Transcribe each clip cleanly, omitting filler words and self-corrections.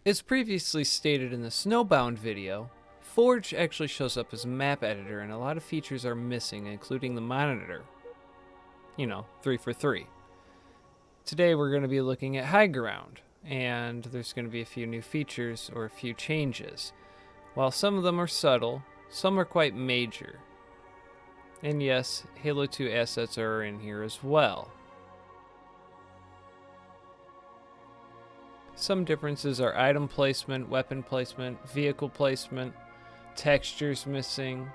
As previously stated in the Snowbound video, Forge actually shows up as a map editor and a lot of features are missing, including the monitor. 3 for 3. Today we're going to be looking at High Ground, and there's going to be a few new features or a few changes. While some of them are subtle, some are quite major. And yes, Halo 2 assets are in here as well. Some differences are item placement, weapon placement, vehicle placement, textures missing.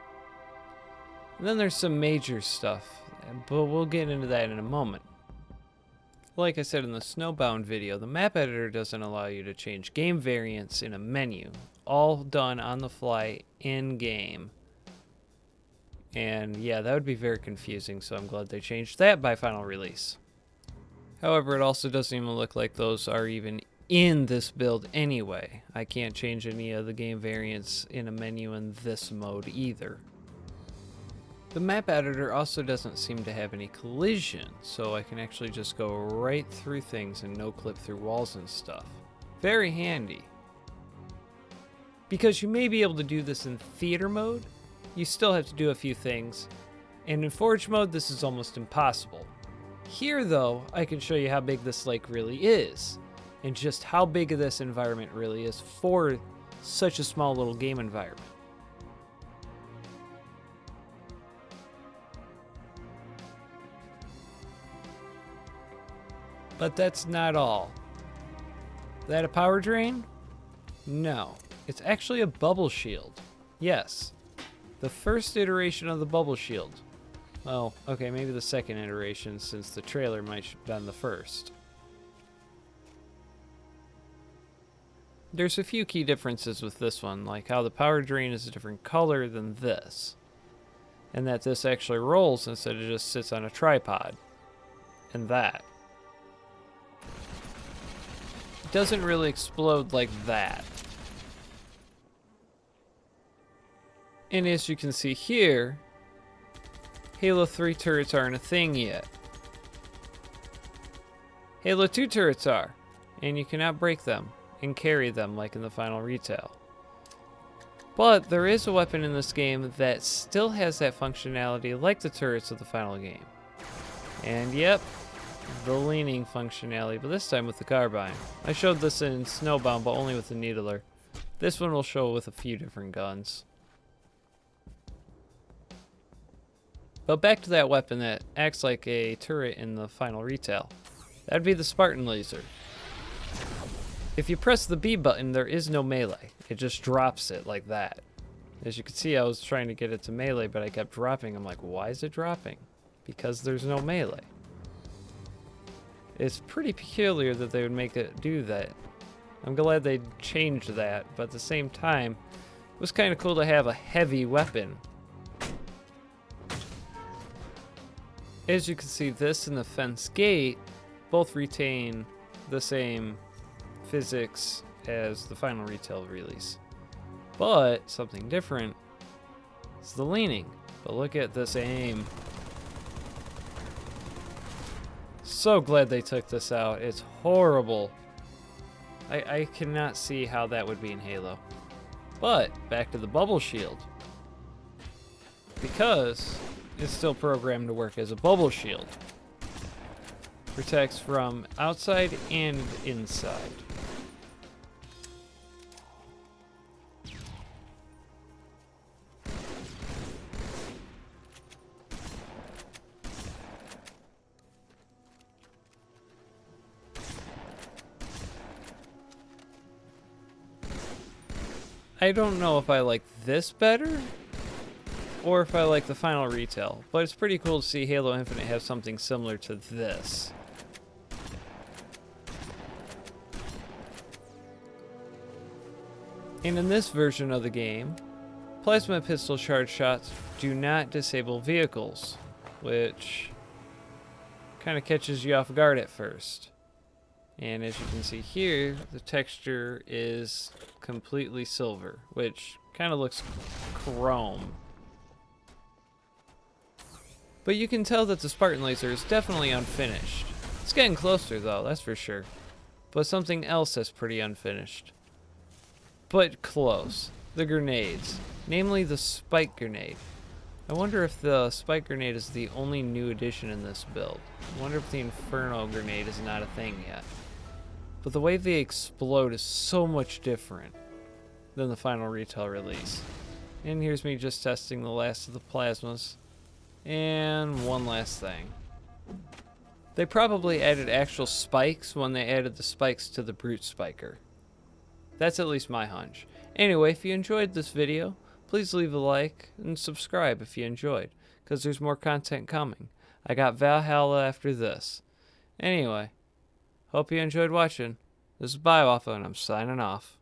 And then there's some major stuff, but we'll get into that in a moment. Like I said in the Snowbound video, the map editor doesn't allow you to change game variants in a menu. All done on the fly in-game. And yeah, that would be very confusing, so I'm glad they changed that by final release. However, it also doesn't even look like those are even in this build anyway. I can't change any of the game variants in a menu in this mode either. The map editor also doesn't seem to have any collision, so I can actually just go right through things and no clip through walls and stuff. Very handy. Because you may be able to do this in theater mode, you still have to do a few things, and in Forge mode this is almost impossible. Here though, I can show you how big this lake really is, and just how big of this environment really is for such a small little game environment. But that's not all. That a power drain? No. It's actually a bubble shield. Yes. The first iteration of the bubble shield. Well, okay, maybe the second iteration since the trailer might have been the first. There's a few key differences with this one, like how the power drain is a different color than this. And that this actually rolls instead of just sits on a tripod. And that. It doesn't really explode like that. And as you can see here, Halo 3 turrets aren't a thing yet. Halo 2 turrets are, and you cannot break them and carry them like in the final retail. But there is a weapon in this game that still has that functionality like the turrets of the final game. And yep, the leaning functionality, but this time with the carbine. I showed this in Snowbound, but only with the needler. This one will show with a few different guns. But back to that weapon that acts like a turret in the final retail. That'd be the Spartan Laser. If you press the B button, there is no melee. It just drops it like that. As you can see, I was trying to get it to melee, but I kept dropping. I'm like, why is it dropping? Because there's no melee. It's pretty peculiar that they would make it do that. I'm glad they changed that, but at the same time, it was kind of cool to have a heavy weapon. As you can see, this and the fence gate both retain the same physics as the final retail release. But something different is the leaning. But look at this aim. So glad they took this out. It's horrible. I cannot see how that would be in Halo. But back to the bubble shield. Because it's still programmed to work as a bubble shield. Protects from outside and inside. I don't know if I like this better or if I like the final retail, but it's pretty cool to see Halo Infinite have something similar to this. And in this version of the game, plasma pistol charge shots do not disable vehicles, which kind of catches you off guard at first. And as you can see here, the texture is completely silver, which kind of looks chrome. But you can tell that the Spartan Laser is definitely unfinished. It's getting closer though, that's for sure. But something else that's pretty unfinished. but close. The grenades, namely the spike grenade. I wonder if the spike grenade is the only new addition in this build. I wonder if the Inferno grenade is not a thing yet. But the way they explode is so much different than the final retail release. And here's me just testing the last of the plasmas. And one last thing. They probably added actual spikes when they added the spikes to the Brute Spiker. That's at least my hunch. Anyway, if you enjoyed this video, please leave a like and subscribe if you enjoyed, because there's more content coming. I got Valhalla after this. Anyway, hope you enjoyed watching. This is Biowaffle and I'm signing off.